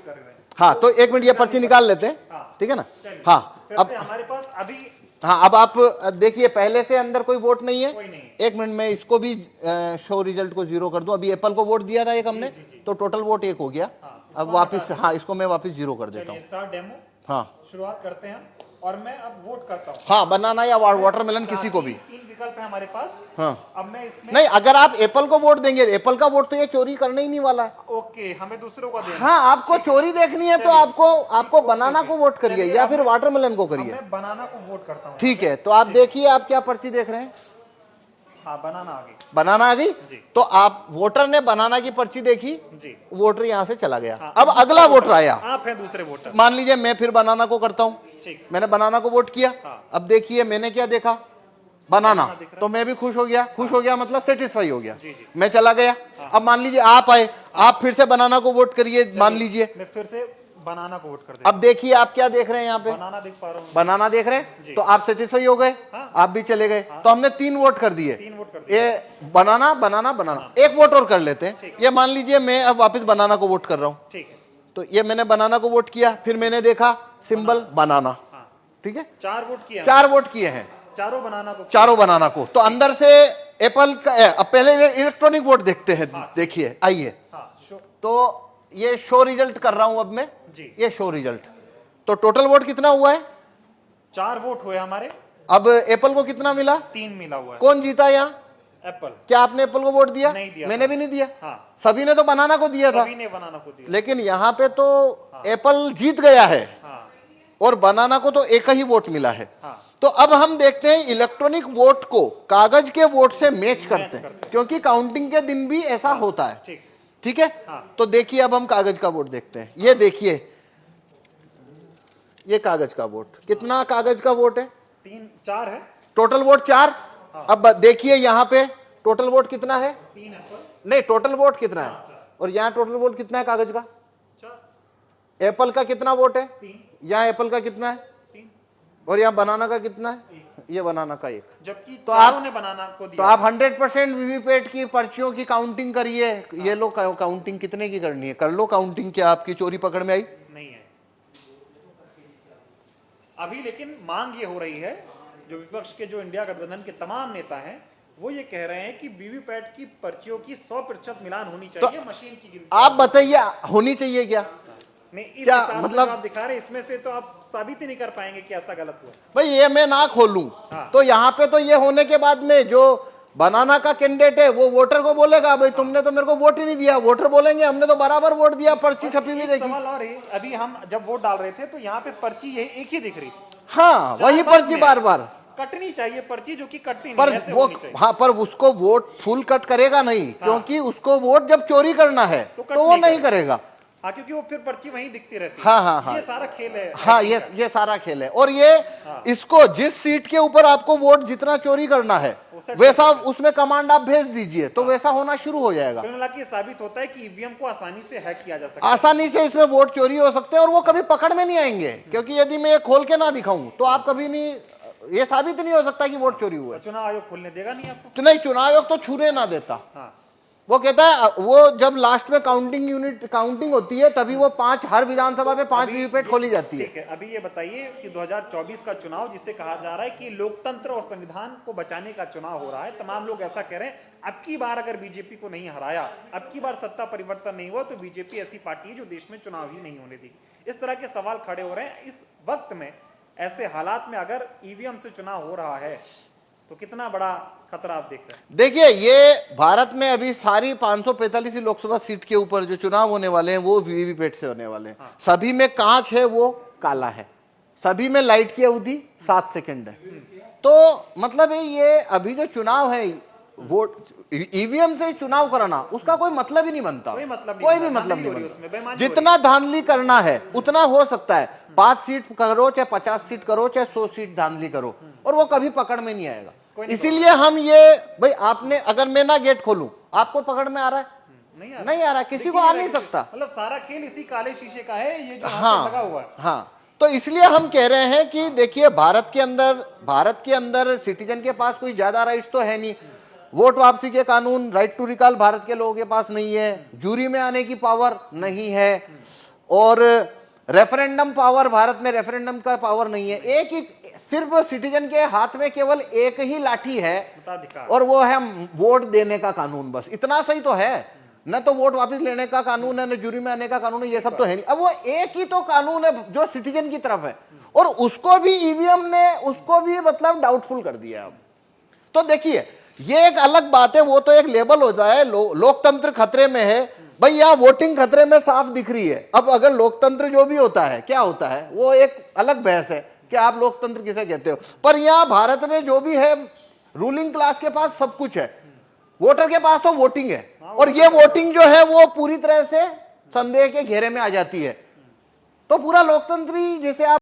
Vote कर रहे हैं। हाँ, तो एक मिनट ये पर्ची निकाल लेते हैं, ठीक है ना। हाँ, अब हमारे पास अभी हाँ, अब आप देखिए पहले से अंदर कोई वोट नहीं है। कोई नहीं। एक मिनट में इसको भी शो रिजल्ट को 0 कर दूं। अभी एप्पल को वोट दिया था एक हमने, तो टोटल वोट 1 हो गया। अब वापस, हाँ, इसको मैं वापस 0 कर देता हूँ। स्टार्ट डेमो, हाँ शुरुआत करते हैं और मैं अब वोट करता हूँ। हाँ, बनाना या वाटरमेलन किसी को भी। 3 विकल्प है हमारे पास। हाँ, अब मैं इसमें नहीं, अगर आप एप्पल को वोट देंगे, एप्पल का वोट तो ये चोरी करने ही नहीं वाला है। ओके, हमें दूसरों का देना। हाँ, आपको चोरी देखनी है तो आपको बनाना को वोट करिए या फिर वाटरमेलन को करिए। मैं बनाना को वोट करता हूँ। ठीक है, तो आप देखिए आप क्या पर्ची देख रहे हैं। हाँ, बनाना आ गई। बनाना आ गई। तो आप वोटर ने बनाना की पर्ची देखी जी, वोटर यहां से चला गया। अब अगला वोटर आया, आप हैं दूसरे वोटर। मान लीजिए मैं फिर बनाना को करता हूं। ठीक, मैंने बनाना को वोट किया। अब देखिए मैंने क्या देखा, बनाना, तो मैं भी खुश हो गया। खुश हो गया मतलब सेटिस्फाई हो गया। मैं चला गया। अब मान लीजिए आप आए, आप फिर से बनाना को वोट करिए। मान लीजिए मैं फिर से बनाना को वोट कर देता अब देखिए आप क्या देख रहे हैं यहाँ पे, हूँ। बनाना देख पा रहा हूँ। बनाना देख रहे हैं, तो आप सेटिस्फाई हो गए। आप भी चले गए, तो हमने 3 वोट कर दिए। 3 वोट कर दिए। ये बनाना बनाना बनाना, एक वोट और कर लेते हैं। ये मान लीजिए मैं अब वापस बनाना को वोट कर रहा हूँ। ठीक है, तो ये मैंने बनाना को वोट किया, फिर मैंने देखा सिंबल बनाना। ठीक है, 4 वोट किए। 4 वोट किए हैं, चारों बनाना को। चारों बनाना को। तो अंदर से एप्पल का, अब पहले इलेक्ट्रॉनिक वोट देखते हैं। देखिए आइए, तो ये शो रिजल्ट कर रहा हूं अब मैं जी। ये शो रिजल्ट। तो टोटल वोट कितना हुआ है? 4 वोट हुए हमारे। अब एप्पल को कितना मिला? 3 मिला हुआ है। कौन जीता यहाँ? एप्पल। क्या आपने एप्पल को वोट दिया? नहीं दिया। मैंने भी नहीं दिया। हाँ, सभी ने तो बनाना को दिया था। सभी ने बनाना को दिया। लेकिन यहाँ पे तो एप्पल जीत गया है हाँ, और बनाना को तो एक ही वोट मिला है। हाँ। तो अब हम देखते हैं इलेक्ट्रॉनिक वोट को कागज के वोट से मैच करते हैं, क्योंकि काउंटिंग के दिन भी ऐसा होता है। ठीक, ठीक है। तो देखिए अब हम कागज का वोट देखते हैं। ये देखिए, ये कागज का वोट, कितना कागज का वोट है? 4 है। Total vote 4। अब देखिए यहाँ पे टोटल वोट कितना है? 3 एप्पल। नहीं, टोटल वोट कितना है? और यहाँ टोटल वोट कितना है कागज का? 4। एप्पल का कितना वोट है? 3। यहाँ एप्पल का कितना है? 3। और यहाँ बनाना का कितना है? ये बनाना का 1। जबकि तो चारों आप ने बनाना को दिया। तो आप 100% वीवीपैट की पर्चियों की काउंटिंग करिए। ये लो काउंटिंग कितने की करनी है, कर लो काउंटिंग। क्या आपकी चोरी पकड़ में आई? नहीं है अभी, लेकिन मांग ये हो रही है, जो विपक्ष के, जो इंडिया गठबंधन के तमाम नेता हैं, वो ये कह रहे हैं कि वीवीपैट की पर्चियों की 100% मिलान होनी चाहिए। मशीन की गिनती आप बताइए होनी चाहिए क्या? नहीं, इस क्या हिसाब से मतलब जो आप दिखा रहे हैं, इसमें से तो आप साबित ही नहीं कर पाएंगे कि ऐसा गलत हुआ। भाई ये मैं ना खोलूं तो यहाँ पे तो ये होने के बाद में जो बनाना का कैंडिडेट है वो वोटर को बोलेगा भाई तुमने तो मेरे को वोट ही नहीं दिया। वोटर बोलेंगे हमने तो बराबर वोट दिया, पर्ची छपी हुई देखी। सवाल और है, अभी हम जब वोट डाल रहे थे तो यहाँ पे पर्ची ये एक ही दिख रही थी। हाँ, वही पर्ची बार बार कटनी चाहिए पर्ची, जो कि कटती पर नहीं, ऐसे वो होनी चाहिए। हाँ, पर उसको वोट फुल कट करेगा नहीं, क्योंकि उसको वोट जब चोरी करना है तो वो नहीं करेगा। हाँ, क्योंकि वो फिर पर्ची वहीं दिखती रहती है। हाँ हाँ हाँ, ये सारा खेल है। हाँ, ये सारा खेल है। और ये इसको जिस सीट के ऊपर आपको वोट जितना चोरी करना है वैसा उसमें कमांड आप भेज दीजिए तो वैसा होना शुरू हो जाएगा। ये साबित होता है कि ईवीएम को आसानी से हैक किया जा सकता है। आसानी से इसमें वोट चोरी हो सकते हैं और वो कभी पकड़ में नहीं आएंगे, क्योंकि यदि मैं ये खोल के ना दिखाऊं तो आप कभी नहीं, ये साबित नहीं हो सकता कि वोट चोरी हुआ है। चुनाव आयोग खोलने देगा नहीं आपको? तो नहीं, चुनाव आयोग तो छूने ना देता। वो कहता है वो जब लास्ट में काउंटिंग होती है तभी वो 5 हर विधानसभा में 5 वीवीपैट खोली जाती है। ठीक है, अभी ये बताइए कि 2024 का चुनाव, जिसे कहा जा रहा है कि लोकतंत्र और संविधान को बचाने का चुनाव हो रहा है, तमाम लोग ऐसा कह रहे हैं, अब की बार अगर बीजेपी को नहीं हराया, अब की बार सत्ता परिवर्तन नहीं हुआ तो बीजेपी ऐसी पार्टी है जो देश में चुनाव ही नहीं होने देगी। इस तरह के सवाल खड़े हो रहे हैं। इस वक्त में, ऐसे हालात में अगर ईवीएम से चुनाव हो रहा है तो कितना बड़ा खतरा आप देख रहे हैं? देखिए, ये भारत में अभी सारी 545 लोकसभा सीट के ऊपर जो चुनाव होने वाले हैं वो वीवीपैट से होने वाले हैं। सभी में कांच है, वो काला है। सभी में लाइट की अवधि 7 सेकंड है। तो मतलब ये अभी जो चुनाव है, वोट ईवीएम से चुनाव कराना, उसका कोई मतलब ही नहीं बनता। कोई भी मतलब नहीं बनता। जितना धांधली करना है उतना हो सकता है। 5 सीट करो चाहे 50 सीट करो चाहे 100 सीट धांधली करो, और वो कभी पकड़ में नहीं आएगा। इसीलिए हम ये, भाई आपने, अगर मैं ना गेट खोलूं आपको पकड़ में आ रहा है? नहीं आ रहा, किसी को आ नहीं सकता। मतलब सारा खेल इसी काले शीशे का है, ये जो लगा हुआ है। हाँ, तो इसलिए हम कह रहे हैं कि देखिए, भारत के अंदर सिटीजन के पास कोई ज्यादा राइट्स तो है नहीं। वोट वापसी के कानून, राइट टू रिकॉल भारत के लोगों के पास नहीं है। जूरी में आने की पावर नहीं है। और रेफरेंडम पावर, भारत में रेफरेंडम का पावर नहीं है। एक ही सिर्फ सिटीजन के हाथ में केवल एक ही लाठी है मताधिकार। और वो है वोट देने का कानून। बस इतना सही तो है, न तो वोट वापस लेने का कानून है, न जूरी में आने का कानून है, ये सब तो है नहीं। अब वो एक ही तो कानून है जो सिटीजन की तरफ है, और उसको भी ईवीएम ने उसको भी मतलब डाउटफुल कर दिया। अब तो देखिए ये एक अलग बात है, वो तो एक लेबल होता है लोकतंत्र खतरे में है। भाई यहाँ वोटिंग खतरे में साफ दिख रही है। अब अगर लोकतंत्र जो भी होता है क्या होता है, वो एक अलग बहस है कि आप लोकतंत्र किसे कहते हो। पर यहाँ भारत में जो भी है, रूलिंग क्लास के पास सब कुछ है, वोटर के पास तो वोटिंग है, और ये वोटिंग जो है वो पूरी तरह से संदेह के घेरे में आ जाती है। तो पूरा लोकतंत्र ही जैसे आप